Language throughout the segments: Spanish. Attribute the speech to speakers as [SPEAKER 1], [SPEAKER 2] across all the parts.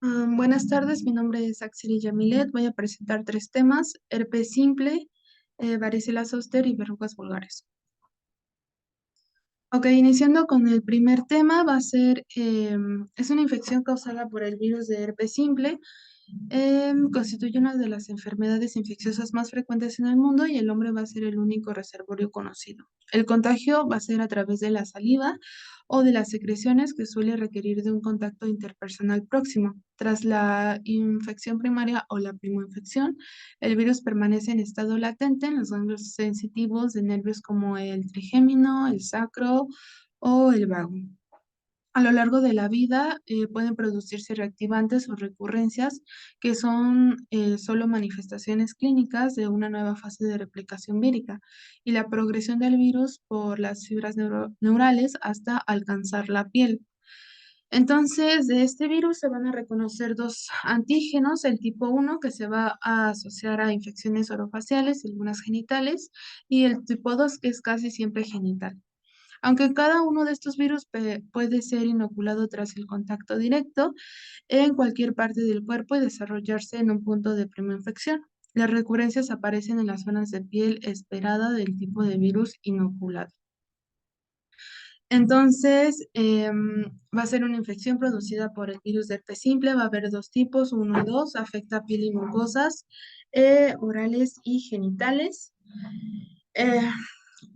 [SPEAKER 1] Buenas tardes, mi nombre es Axel Yamilet. Voy a presentar tres temas: herpes simple, varicela zoster y verrugas vulgares. Ok, iniciando con el primer tema, va a ser, es una infección causada por el virus de herpes simple. Constituye una de las enfermedades infecciosas más frecuentes en el mundo y el hombre va a ser el único reservorio conocido. El contagio va a ser a través de la saliva o de las secreciones, que suele requerir de un contacto interpersonal próximo. Tras la infección primaria o la primoinfección, el virus permanece en estado latente en los ganglios sensitivos de nervios como el trigémino, el sacro o el vago. A lo largo de la vida pueden producirse reactivantes o recurrencias, que son solo manifestaciones clínicas de una nueva fase de replicación vírica y la progresión del virus por las fibras neurales hasta alcanzar la piel. Entonces, de este virus se van a reconocer dos antígenos: el tipo 1, que se va a asociar a infecciones orofaciales y algunas genitales, y el tipo 2, que es casi siempre genital. Aunque cada uno de estos virus puede ser inoculado tras el contacto directo en cualquier parte del cuerpo y desarrollarse en un punto de primera infección. Las recurrencias aparecen en las zonas de piel esperada del tipo de virus inoculado. Entonces, va a ser una infección producida por el virus de herpes simple. Va a haber dos tipos: uno y dos. Afecta a piel y mucosas orales y genitales.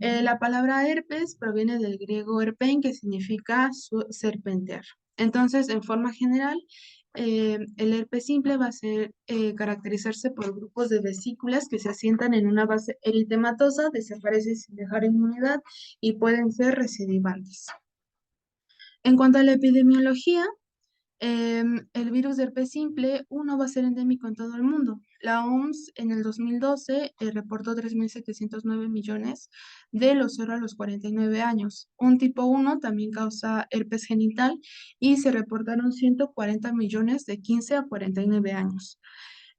[SPEAKER 1] Eh, la palabra herpes proviene del griego herpein, que significa serpentear. Entonces, en forma general, el herpes simple va a caracterizarse por grupos de vesículas que se asientan en una base eritematosa, desaparecen sin dejar inmunidad y pueden ser recidivantes. En cuanto a la epidemiología, el virus de herpes simple, uno, va a ser endémico en todo el mundo. La OMS en el 2012 reportó 3.709 millones de los 0 a los 49 años. Un tipo 1 también causa herpes genital y se reportaron 140 millones de 15 a 49 años.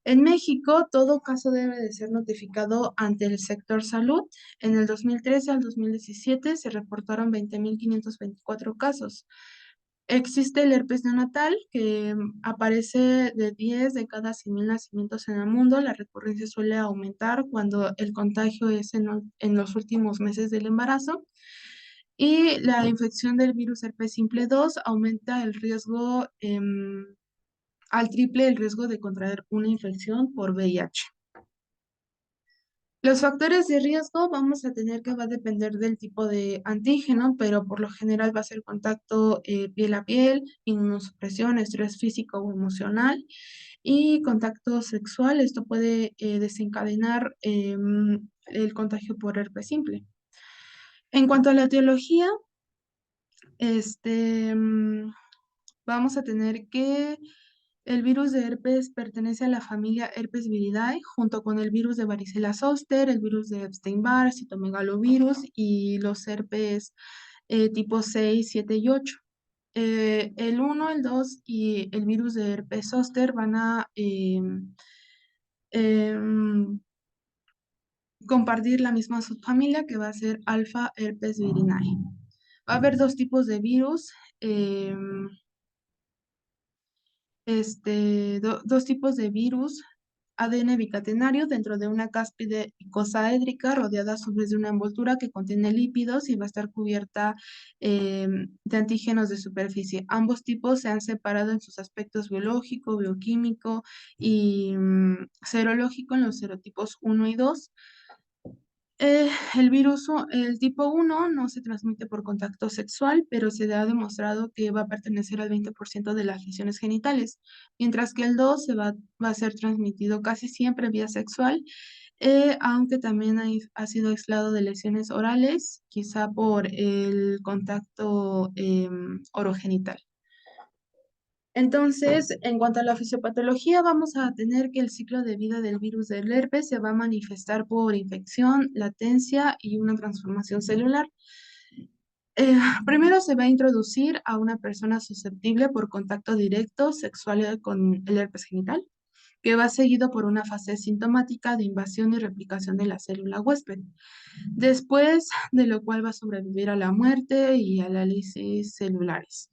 [SPEAKER 1] En México, todo caso debe de ser notificado ante el sector salud. En el 2013 al 2017 se reportaron 20.524 casos. Existe el herpes neonatal, que aparece de 10 de cada 100.000 nacimientos en el mundo. La recurrencia suele aumentar cuando el contagio es en los últimos meses del embarazo. Y la infección del virus herpes simple 2 aumenta el riesgo al triple el riesgo de contraer una infección por VIH. Los factores de riesgo vamos a tener que va a depender del tipo de antígeno, pero por lo general va a ser contacto piel a piel, inmunosupresión, estrés físico o emocional y contacto sexual. Esto puede desencadenar el contagio por herpes simple. En cuanto a la etiología, este, vamos a tener que el virus de herpes pertenece a la familia Herpes viridae, junto con el virus de varicela zoster, el virus de Epstein-Barr, citomegalovirus y los herpes tipo 6, 7 y 8. El 1, el 2 y el virus de herpes zoster van a em, compartir la misma subfamilia, que va a ser alfa herpes virinae. Va a haber dos tipos de virus. Dos tipos de virus: ADN bicatenario dentro de una cáspide icosaédrica rodeada a su vez de una envoltura que contiene lípidos y va a estar cubierta de antígenos de superficie. Ambos tipos se han separado en sus aspectos biológico, bioquímico y serológico en los serotipos 1 y 2. El tipo 1 no se transmite por contacto sexual, pero se ha demostrado que va a pertenecer al 20% de las lesiones genitales, mientras que el 2 va a ser transmitido casi siempre vía sexual, aunque también ha sido aislado de lesiones orales, quizá por el contacto orogenital. Entonces, en cuanto a la fisiopatología, vamos a tener que el ciclo de vida del virus del herpes se va a manifestar por infección, latencia y una transformación celular. Primero se va a introducir a una persona susceptible por contacto directo sexual con el herpes genital, que va seguido por una fase sintomática de invasión y replicación de la célula huésped, después de lo cual va a sobrevivir a la muerte y a la lisis celulares.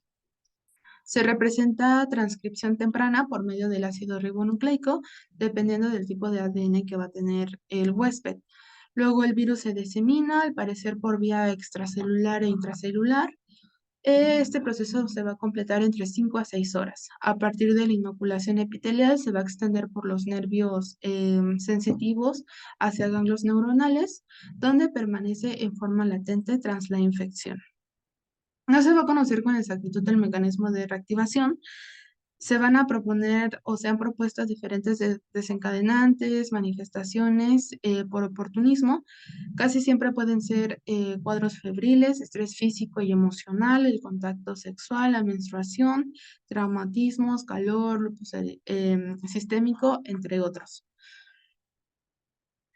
[SPEAKER 1] Se representa transcripción temprana por medio del ácido ribonucleico, dependiendo del tipo de ADN que va a tener el huésped. Luego el virus se disemina, al parecer por vía extracelular e intracelular. Este proceso se va a completar entre 5 a 6 horas. A partir de la inoculación epitelial se va a extender por los nervios sensitivos hacia ganglios neuronales, donde permanece en forma latente tras la infección. No se va a conocer con exactitud el mecanismo de reactivación. Se van a proponer o se han propuesto diferentes desencadenantes, manifestaciones por oportunismo. Casi siempre pueden ser cuadros febriles, estrés físico y emocional, el contacto sexual, la menstruación, traumatismos, calor, lupus sistémico, entre otros.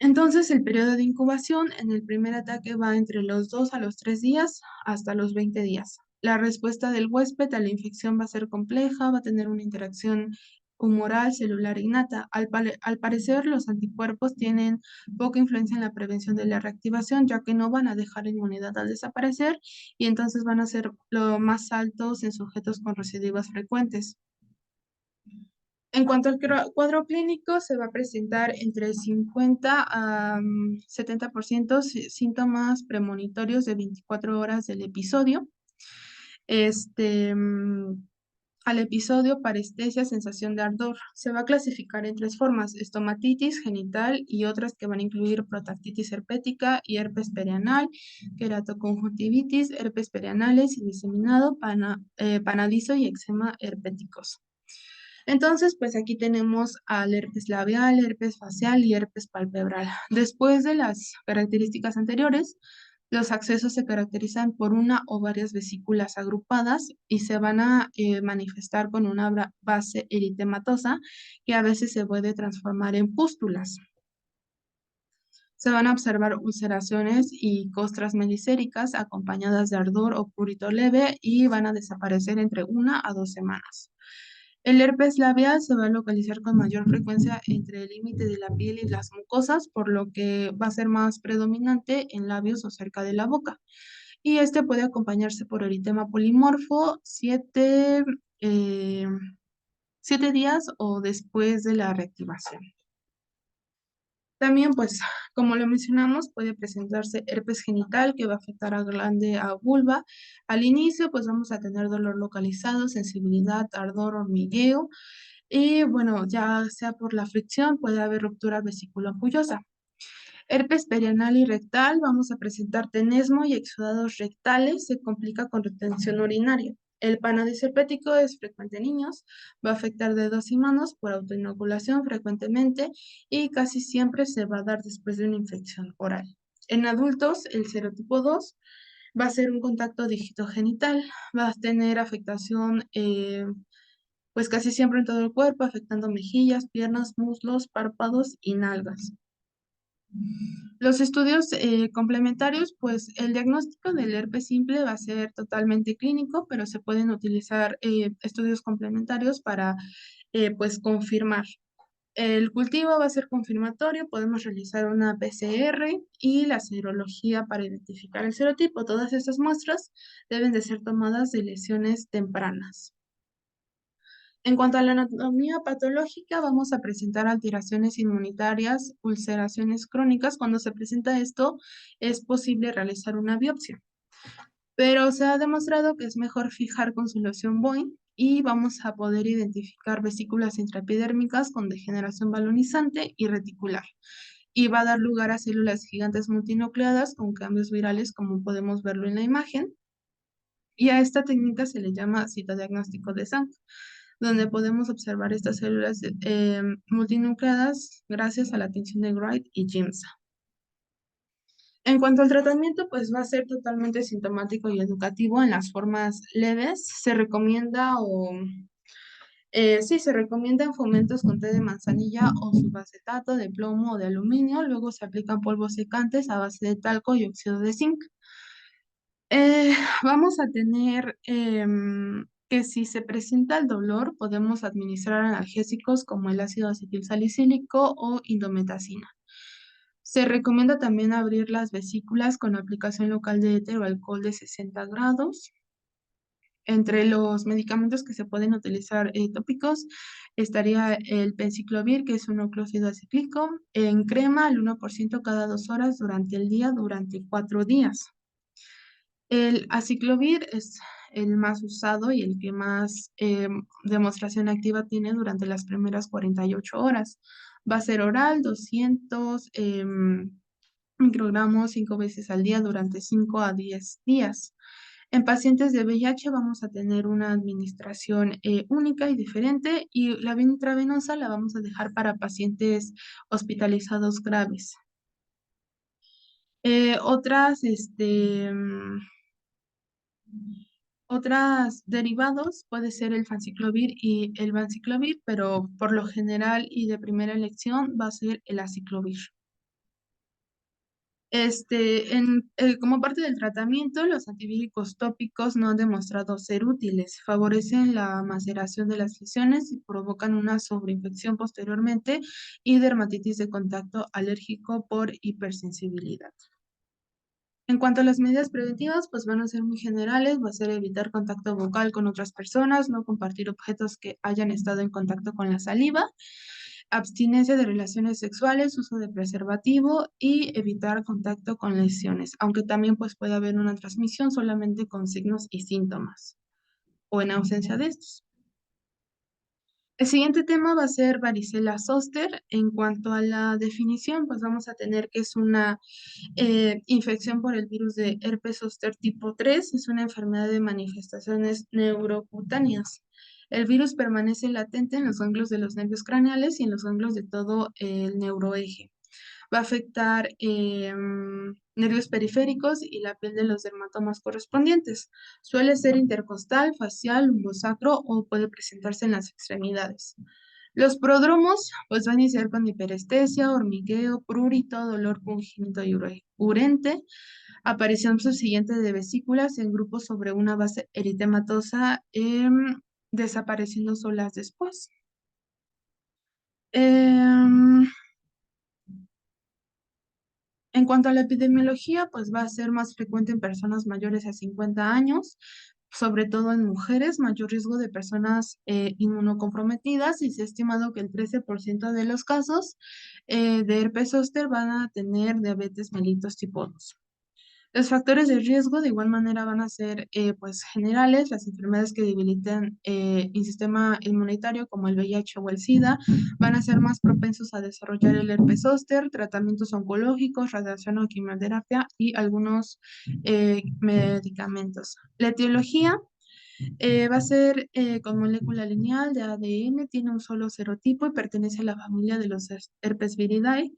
[SPEAKER 1] Entonces, el periodo de incubación en el primer ataque va entre los 2 a los 3 días hasta los 20 días. La respuesta del huésped a la infección va a ser compleja, va a tener una interacción humoral, celular innata. Al parecer, los anticuerpos tienen poca influencia en la prevención de la reactivación, ya que no van a dejar inmunidad al desaparecer y entonces van a ser lo más altos en sujetos con recidivas frecuentes. En cuanto al cuadro clínico, se va a presentar entre 50 a 70% síntomas premonitorios de 24 horas del episodio. Este, al episodio, parestesia, sensación de ardor. Se va a clasificar en 3 formas: estomatitis genital y otras que van a incluir proctitis herpética y herpes perianal, queratoconjuntivitis, herpes perianales y diseminado, panadizo y eczema herpéticos. Entonces, pues aquí tenemos al herpes labial, herpes facial y herpes palpebral. Después de las características anteriores, los accesos se caracterizan por una o varias vesículas agrupadas y se van a manifestar con una base eritematosa que a veces se puede transformar en pústulas. Se van a observar ulceraciones y costras meliséricas acompañadas de ardor o prurito leve y van a desaparecer entre 1 a 2 semanas. El herpes labial se va a localizar con mayor frecuencia entre el límite de la piel y las mucosas, por lo que va a ser más predominante en labios o cerca de la boca. Y este puede acompañarse por eritema polimorfo 7 días o después de la reactivación. También, pues, como lo mencionamos, puede presentarse herpes genital que va a afectar a glande, a vulva. Al inicio, pues vamos a tener dolor localizado, sensibilidad, ardor, hormigueo. Y bueno, ya sea por la fricción, puede haber ruptura vesicular-pullosa. Herpes perianal y rectal, vamos a presentar tenesmo y exudados rectales, se complica con retención urinaria. El panadis herpético es frecuente en niños, va a afectar dedos y manos por autoinoculación frecuentemente y casi siempre se va a dar después de una infección oral. En adultos, el serotipo 2 va a ser un contacto digitogenital, va a tener afectación pues casi siempre en todo el cuerpo, afectando mejillas, piernas, muslos, párpados y nalgas. Los estudios complementarios, pues el diagnóstico del herpes simple va a ser totalmente clínico, pero se pueden utilizar estudios complementarios para pues confirmar. El cultivo va a ser confirmatorio, podemos realizar una PCR y la serología para identificar el serotipo. Todas estas muestras deben de ser tomadas de lesiones tempranas. En cuanto a la anatomía patológica, vamos a presentar alteraciones inmunitarias, ulceraciones crónicas. Cuando se presenta esto, es posible realizar una biopsia, pero se ha demostrado que es mejor fijar con solución Boeing y vamos a poder identificar vesículas intraepidérmicas con degeneración balonizante y reticular. Y va a dar lugar a células gigantes multinucleadas con cambios virales, como podemos verlo en la imagen. Y a esta técnica se le llama citodiagnóstico de sangre, donde podemos observar estas células multinucleadas gracias a la tinción de Wright y Giemsa. En cuanto al tratamiento, pues va a ser totalmente sintomático y educativo en las formas leves. Se recomienda se recomiendan fomentos con té de manzanilla o subacetato de plomo o de aluminio. Luego se aplican polvos secantes a base de talco y óxido de zinc. Eh, Vamos a tener que si se presenta el dolor, podemos administrar analgésicos como el ácido acetilsalicílico o indometacina. Se recomienda también abrir las vesículas con aplicación local de éter o alcohol de 60 grados. Entre los medicamentos que se pueden utilizar tópicos estaría el penciclovir, que es un nucleócido acíclico, en crema al 1% cada 2 horas durante el día, durante 4 días. El aciclovir es el más usado y el que más demostración activa tiene durante las primeras 48 horas. Va a ser oral, 200 microgramos 5 veces al día durante 5 a 10 días. En pacientes de VIH vamos a tener una administración única y diferente y la vía intravenosa la vamos a dejar para pacientes hospitalizados graves. Otras, otras derivados puede ser el fanciclovir y el vanciclovir, pero por lo general y de primera elección va a ser el aciclovir. Como parte del tratamiento, los antivílicos tópicos no han demostrado ser útiles. Favorecen la maceración de las lesiones y provocan una sobreinfección posteriormente y dermatitis de contacto alérgico por hipersensibilidad. En cuanto a las medidas preventivas, pues van a ser muy generales, va a ser evitar contacto bucal con otras personas, no compartir objetos que hayan estado en contacto con la saliva, abstinencia de relaciones sexuales, uso de preservativo y evitar contacto con lesiones, aunque también pues puede haber una transmisión solamente con signos y síntomas o en ausencia de estos. El siguiente tema va a ser varicela zoster. En cuanto a la definición, pues vamos a tener que es una infección por el virus de herpes zóster tipo 3. Es una enfermedad de manifestaciones neurocutáneas. El virus permanece latente en los ganglios de los nervios craneales y en los ganglios de todo el neuroeje. Va a afectar nervios periféricos y la piel de los dermatomas correspondientes. Suele ser intercostal, facial, lumbosacro o puede presentarse en las extremidades. Los prodromos pues van a iniciar con hiperestesia, hormigueo, prurito, dolor congénito y urente, aparición subsiguiente de vesículas en grupos sobre una base eritematosa, desapareciendo solas después. Em, En cuanto a la epidemiología, pues va a ser más frecuente en personas mayores a 50 años, sobre todo en mujeres, mayor riesgo de personas inmunocomprometidas y se ha estimado que el 13% de los casos de herpes zóster van a tener diabetes mellitus tipo 2. Los factores de riesgo de igual manera van a ser pues generales, las enfermedades que debilitan el sistema inmunitario como el VIH o el SIDA van a ser más propensos a desarrollar el herpes zóster, tratamientos oncológicos, radiación o quimioterapia y algunos medicamentos. La etiología va a ser con molécula lineal de ADN, tiene un solo serotipo y pertenece a la familia de los herpes viridae.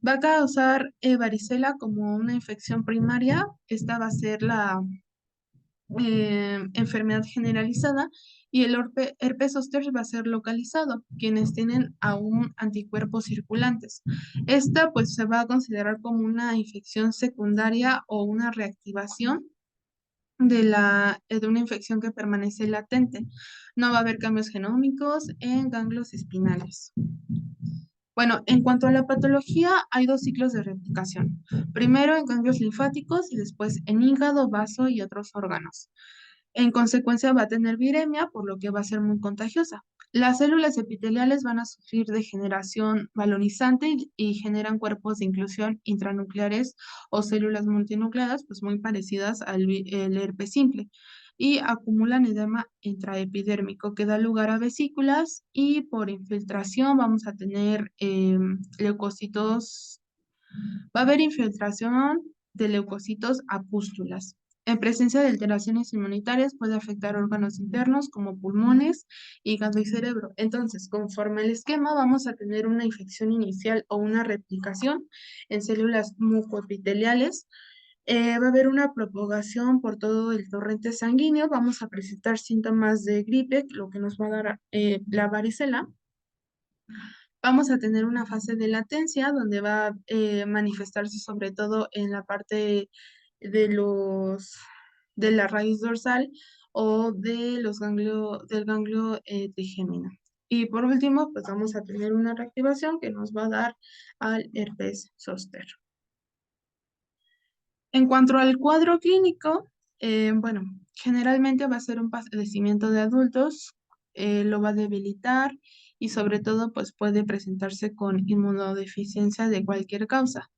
[SPEAKER 1] Va a causar varicela como una infección primaria. Esta va a ser la enfermedad generalizada y el herpes zóster va a ser localizado, quienes tienen aún anticuerpos circulantes. Esta pues se va a considerar como una infección secundaria o una reactivación de una infección que permanece latente. No va a haber cambios genómicos en ganglios espinales. Bueno, en cuanto a la patología, hay dos ciclos de replicación. Primero en ganglios linfáticos y después en hígado, vaso y otros órganos. En consecuencia va a tener viremia, por lo que va a ser muy contagiosa. Las células epiteliales van a sufrir degeneración balonizante y generan cuerpos de inclusión intranucleares o células multinucleadas, pues muy parecidas al el herpes simple y acumulan edema intraepidérmico que da lugar a vesículas y por infiltración vamos a tener leucocitos, va a haber infiltración de leucocitos a pústulas. En presencia de alteraciones inmunitarias puede afectar órganos internos como pulmones, hígado y cerebro. Entonces, conforme al esquema, vamos a tener una infección inicial o una replicación en células mucoepiteliales. Va a haber una propagación por todo el torrente sanguíneo. Vamos a presentar síntomas de gripe, lo que nos va a dar la varicela. Vamos a tener una fase de latencia donde va a manifestarse sobre todo en la parte de de la raíz dorsal o de del ganglio trigémino. Y por último, pues vamos a tener una reactivación que nos va a dar al herpes zóster. En cuanto al cuadro clínico, Bueno, generalmente va a ser un padecimiento de adultos, lo va a debilitar y sobre todo pues puede presentarse con inmunodeficiencia de cualquier causa.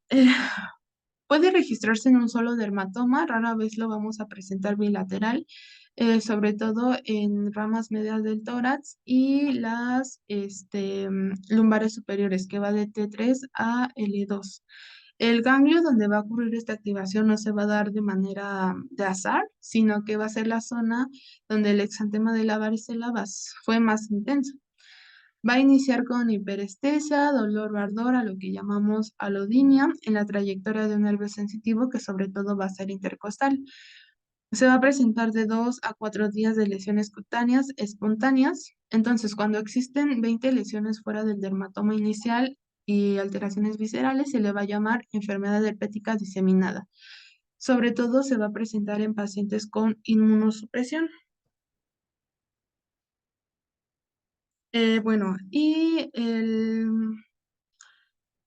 [SPEAKER 1] Eh, Puede registrarse en un solo dermatoma, rara vez lo vamos a presentar bilateral, sobre todo en ramas medias del tórax y las lumbares superiores, que va de T3 a L2. El ganglio donde va a ocurrir esta activación no se va a dar de manera de azar, sino que va a ser la zona donde el exantema de la varicela fue más intenso. Va a iniciar con hiperestesia, dolor o ardor, a lo que llamamos alodinia, en la trayectoria de un nervio sensitivo que sobre todo va a ser intercostal. Se va a presentar de 2 a 4 días de lesiones cutáneas espontáneas. Entonces, cuando existen 20 lesiones fuera del dermatoma inicial y alteraciones viscerales, se le va a llamar enfermedad herpética diseminada. Sobre todo se va a presentar en pacientes con inmunosupresión. Bueno,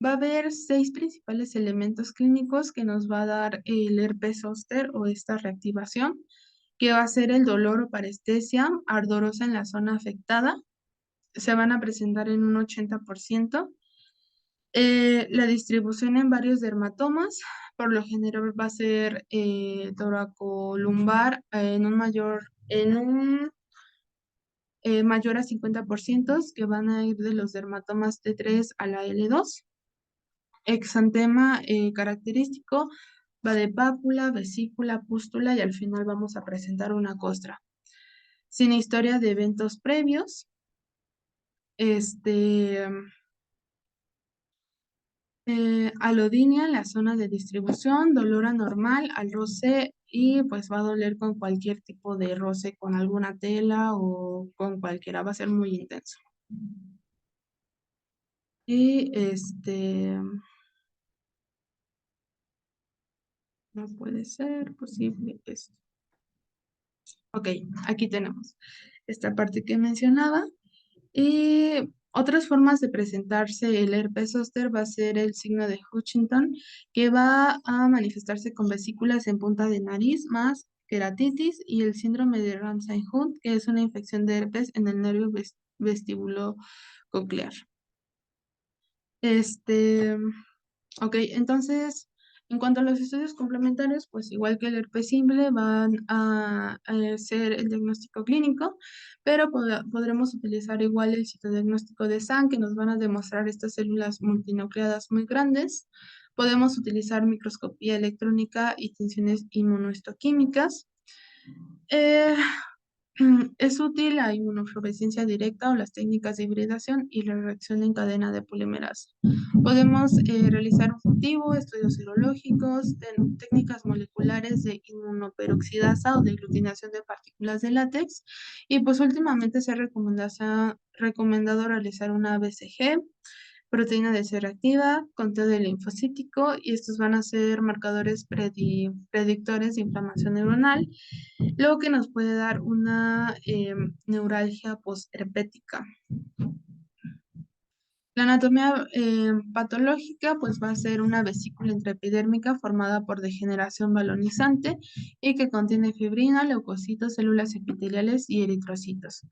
[SPEAKER 1] va a haber 6 principales elementos clínicos que nos va a dar el herpes zóster o esta reactivación, que va a ser el dolor o parestesia ardorosa en la zona afectada. Se van a presentar en un 80%. La distribución en varios dermatomas, por lo general va a ser toracolumbar en un mayor a 50%, que van a ir de los dermatomas T3 a la L2. Exantema característico va de pápula, vesícula, pústula y al final vamos a presentar una costra. Sin historia de eventos previos, este, alodinia en la zona de distribución, dolor anormal al roce y pues va a doler con cualquier tipo de roce, con alguna tela o con cualquiera, va a ser muy intenso. Y no puede ser posible esto. Ok, aquí tenemos esta parte que mencionaba. Y otras formas de presentarse el herpes zóster va a ser el signo de Hutchinson, que va a manifestarse con vesículas en punta de nariz más queratitis, y el síndrome de Ramsay-Hunt, que es una infección de herpes en el nervio vestíbulo coclear. Este, Ok, entonces, en cuanto a los estudios complementarios, pues igual que el herpes simple, van a ser el diagnóstico clínico, pero podremos utilizar igual el citodiagnóstico de SAN, que nos van a demostrar estas células multinucleadas muy grandes. Podemos utilizar microscopía electrónica y tinciones inmunohistoquímicas. Eh, Es útil la inmunofluorescencia directa o las técnicas de hibridación y la reacción en cadena de polimerasa. Podemos realizar un cultivo, estudios serológicos, técnicas moleculares de inmunoperoxidasa o de aglutinación de partículas de látex, y pues últimamente se ha recomendado realizar una BCG, proteína de C reactiva, conteo de linfocítico, y estos van a ser marcadores predictores de inflamación neuronal, lo que nos puede dar una neuralgia postherpética. La anatomía patológica pues va a ser una vesícula intraepidérmica formada por degeneración balonizante y que contiene fibrina, leucocitos, células epiteliales y eritrocitos.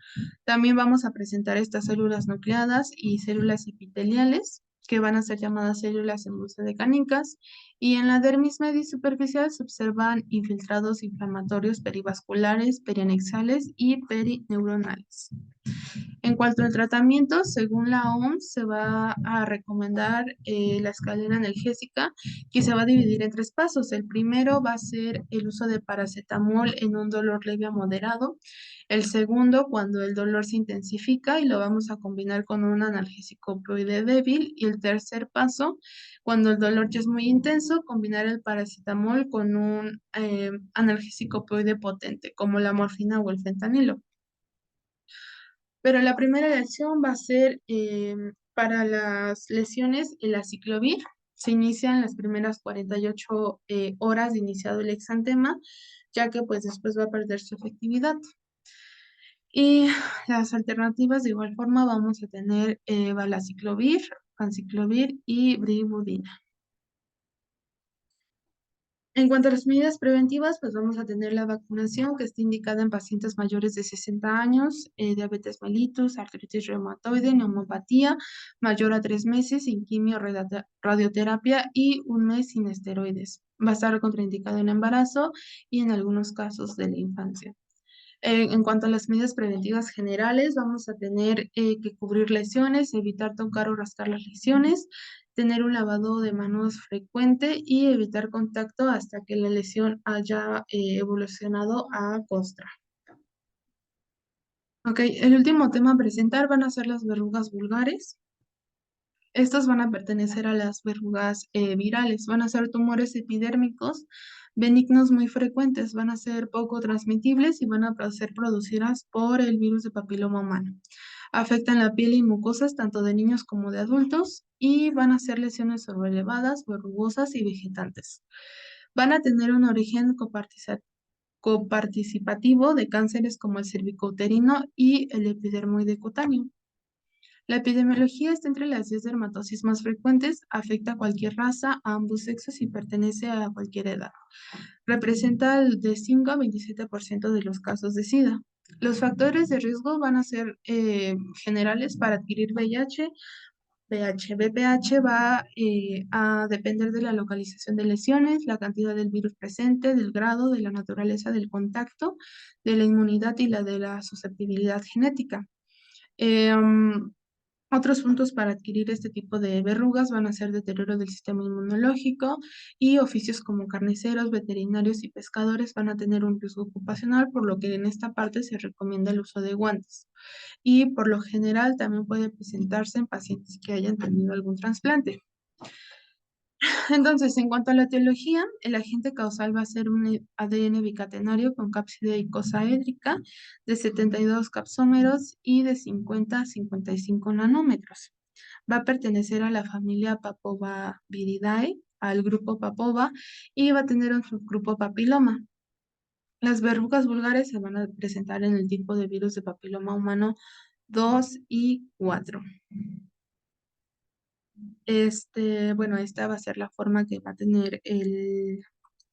[SPEAKER 1] También vamos a presentar estas células nucleadas y células epiteliales, que van a ser llamadas células emulsodecánicas, y en la dermis media y superficial se observan infiltrados inflamatorios perivasculares, perianexales y perineuronales. En cuanto al tratamiento, según la OMS, se va a recomendar la escalera analgésica, que se va a dividir en 3 pasos. El primero va a ser el uso de paracetamol en un dolor leve a moderado. El segundo, cuando el dolor se intensifica y lo vamos a combinar con un analgésico opioide débil. Y el tercer paso, cuando el dolor ya es muy intenso, combinar el paracetamol con un analgésico opioide potente, como la morfina o el fentanilo. Pero la primera elección va a ser para las lesiones el aciclovir. Se inicia en las primeras 48 horas de iniciado el exantema, ya que pues después va a perder su efectividad. Y las alternativas de igual forma vamos a tener valaciclovir, anciclovir y bribudina. En cuanto a las medidas preventivas, pues vamos a tener la vacunación que está indicada en pacientes mayores de 60 años, diabetes mellitus, artritis reumatoide, neumopatía, mayor a 3 meses, sin quimio, radioterapia y 1 mes sin esteroides. Va a estar contraindicado en embarazo y en algunos casos de la infancia. En cuanto a las medidas preventivas generales, vamos a tener que cubrir lesiones, evitar tocar o rascar las lesiones, tener un lavado de manos frecuente y evitar contacto hasta que la lesión haya evolucionado a costra. Ok, el último tema a presentar van a ser las verrugas vulgares. Estos van a pertenecer a las verrugas virales, van a ser tumores epidérmicos benignos muy frecuentes, van a ser poco transmitibles y van a ser producidas por el virus de papiloma humano. Afectan la piel y mucosas tanto de niños como de adultos y van a ser lesiones sobrelevadas, verrugosas y vegetantes. Van a tener un origen coparticipativo de cánceres como el cervicouterino y el epidermoide cutáneo. La epidemiología está entre las 10 dermatosis más frecuentes, afecta a cualquier raza, a ambos sexos y pertenece a cualquier edad. Representa el de 5 a 27% de los casos de SIDA. Los factores de riesgo van a ser generales para adquirir VIH. VPH va a depender de la localización de lesiones, la cantidad del virus presente, del grado, de la naturaleza del contacto, de la inmunidad y la de la susceptibilidad genética. Otros puntos para adquirir este tipo de verrugas van a ser deterioro del sistema inmunológico y oficios como carniceros, veterinarios y pescadores van a tener un riesgo ocupacional, por lo que en esta parte se recomienda el uso de guantes. Y por lo general también puede presentarse en pacientes que hayan tenido algún trasplante. Entonces, en cuanto a la etiología, el agente causal va a ser un ADN bicatenario con cápside icosaédrica de 72 capsómeros y de 50 a 55 nanómetros. Va a pertenecer a la familia Papovaviridae, al grupo Papova, y va a tener un subgrupo papiloma. Las verrugas vulgares se van a presentar en el tipo de virus de papiloma humano 2 y 4. Bueno, esta va a ser la forma que va a tener el,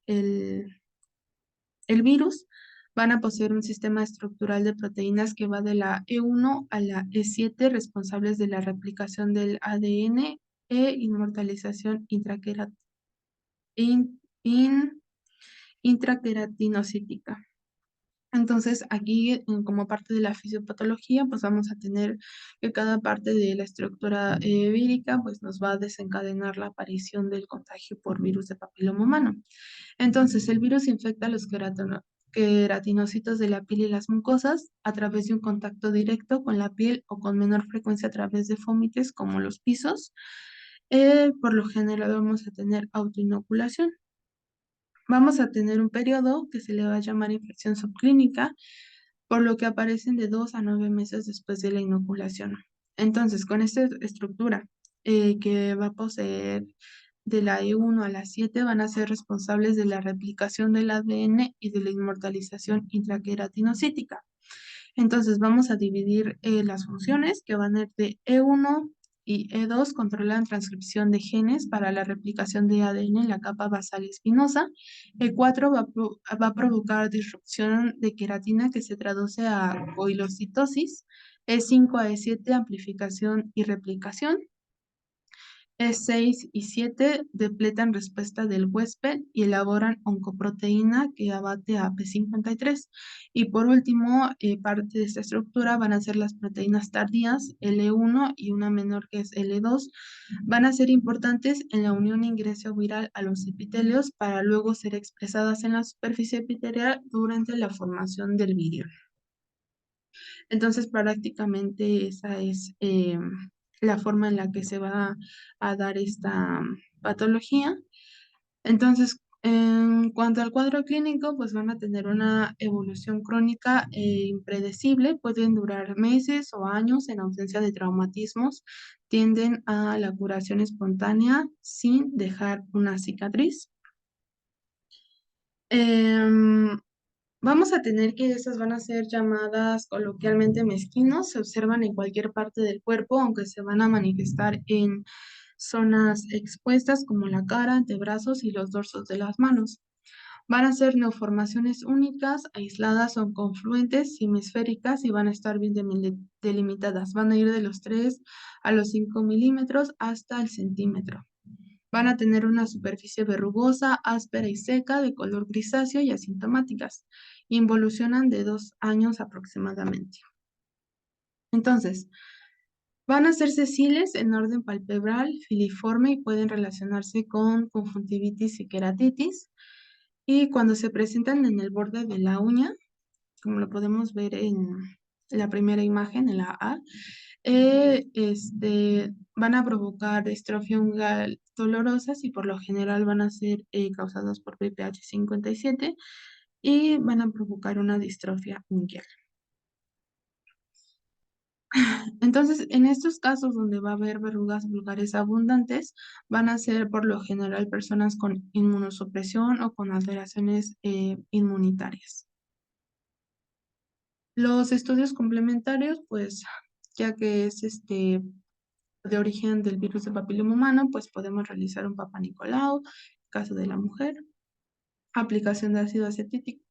[SPEAKER 1] el virus. Van a poseer un sistema estructural de proteínas que va de la E1 a la E7, responsables de la replicación del ADN e inmortalización in- in- intraqueratinocítica. Entonces, aquí, como parte de la fisiopatología, pues vamos a tener que cada parte de la estructura vírica, pues nos va a desencadenar la aparición del contagio por virus de papiloma humano. Entonces, el virus infecta los queratinocitos de la piel y las mucosas a través de un contacto directo con la piel o con menor frecuencia a través de fómites como los pisos. Por lo general vamos a tener autoinoculación. Vamos a tener un periodo que se le va a llamar infección subclínica, por lo que aparecen de 2 a 9 meses después de la inoculación. Entonces, con esta estructura que va a poseer de la E1 a la 7 van a ser responsables de la replicación del ADN y de la inmortalización intraqueratinocítica. Entonces vamos a dividir las funciones que van a ir de E1 y E2, controlan transcripción de genes para la replicación de ADN en la capa basal y espinosa. E4 va a provocar disrupción de queratina que se traduce a coilocitosis. E5 a E7, amplificación y replicación. E6 y 7 depletan respuesta del huésped y elaboran oncoproteína que abate a P53. Y por último, parte de esta estructura van a ser las proteínas tardías, L1 y una menor que es L2. Van a ser importantes en la unión ingreso viral a los epitelios para luego ser expresadas en la superficie epitelial durante la formación del virión. Entonces, prácticamente esa es la forma en la que se va a dar esta patología. Entonces, en cuanto al cuadro clínico, pues van a tener una evolución crónica impredecible, pueden durar meses o años en ausencia de traumatismos, tienden a la curación espontánea sin dejar una cicatriz. Em, Vamos a tener que esas van a ser llamadas coloquialmente mezquinos, se observan en cualquier parte del cuerpo, aunque se van a manifestar en zonas expuestas como la cara, antebrazos y los dorsos de las manos. Van a ser neoformaciones únicas, aisladas o confluentes, semisféricas y van a estar bien delimitadas. Van a ir de los 3 a los 5 milímetros hasta el centímetro. Van a tener una superficie verrugosa, áspera y seca, de color grisáceo y asintomáticas. Involucionan de 2 años aproximadamente. Entonces, van a ser sesiles en orden palpebral, filiforme y pueden relacionarse con conjuntivitis y queratitis. Y cuando se presentan en el borde de la uña, como lo podemos ver en la primera imagen, en la A, van a provocar distrofia ungual dolorosas y por lo general van a ser causadas por BPH 57 y van a provocar una distrofia unguial. Entonces, en estos casos donde va a haber verrugas vulgares abundantes, van a ser por lo general personas con inmunosupresión o con alteraciones inmunitarias. Los estudios complementarios, pues, ya que es de origen del virus del papiloma humano, pues podemos realizar un Papa Nicolau, en caso de la mujer, aplicación de ácido acético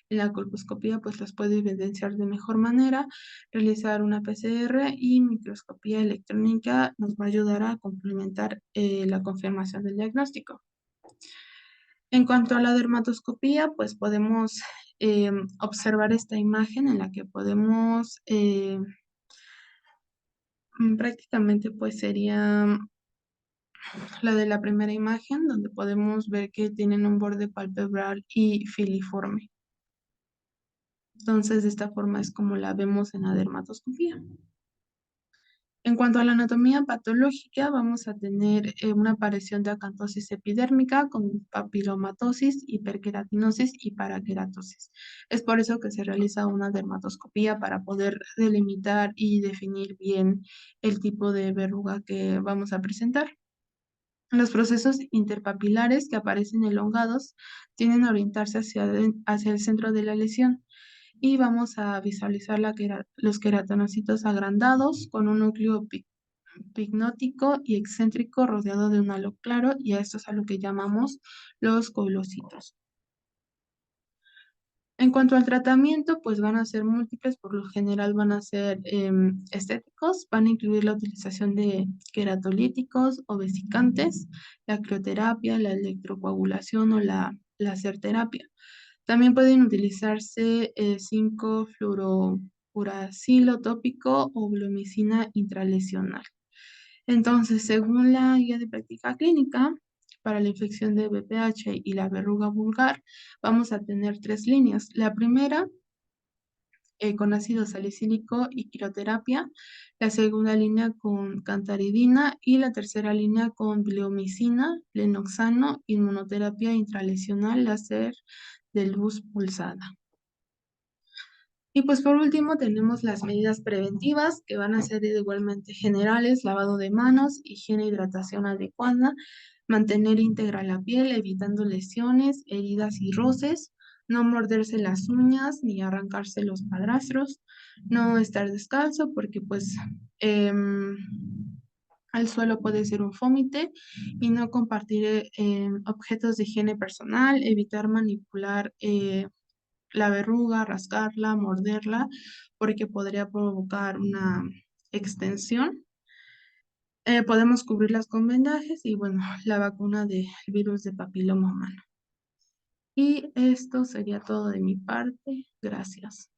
[SPEAKER 1] en la colposcopía, pues las puede evidenciar de mejor manera, realizar una PCR y microscopía electrónica nos va a ayudar a complementar la confirmación del diagnóstico. En cuanto a la dermatoscopía, pues podemos observar esta imagen en la que podemos prácticamente pues sería la de la primera imagen, donde podemos ver que tienen un borde palpebral y filiforme. Entonces, de esta forma es como la vemos en la dermatoscopía. En cuanto a la anatomía patológica, vamos a tener una aparición de acantosis epidérmica con papilomatosis, hiperqueratinosis y paraqueratosis. Es por eso que se realiza una dermatoscopía para poder delimitar y definir bien el tipo de verruga que vamos a presentar. Los procesos interpapilares que aparecen elongados tienden a orientarse hacia el centro de la lesión y vamos a visualizar los queratinocitos agrandados con un núcleo pignótico y excéntrico rodeado de un halo claro y a esto es a lo que llamamos los coilocitos. En cuanto al tratamiento, pues van a ser múltiples, por lo general van a ser estéticos, van a incluir la utilización de queratolíticos o vesicantes, la crioterapia, la electrocoagulación o la láser-terapia. También pueden utilizarse 5-fluorouracilo tópico o blomicina intralesional. Entonces, según la guía de práctica clínica, para la infección de BPH y la verruga vulgar, vamos a tener 3 líneas. La primera, con ácido salicílico y quiroterapia, la segunda línea con cantaridina y la tercera línea con bleomicina, lenoxano, inmunoterapia intralesional, láser de luz pulsada. Y pues por último tenemos las medidas preventivas que van a ser igualmente generales, lavado de manos, higiene e hidratación adecuada, mantener íntegra la piel, evitando lesiones, heridas y roces, no morderse las uñas ni arrancarse los padrastros, no estar descalzo porque pues al suelo puede ser un fómite y no compartir objetos de higiene personal, evitar manipular la verruga, rascarla, morderla, porque podría provocar una extensión. Podemos cubrirlas con vendajes y bueno, la vacuna del virus de papiloma humano. Y esto sería todo de mi parte. Gracias.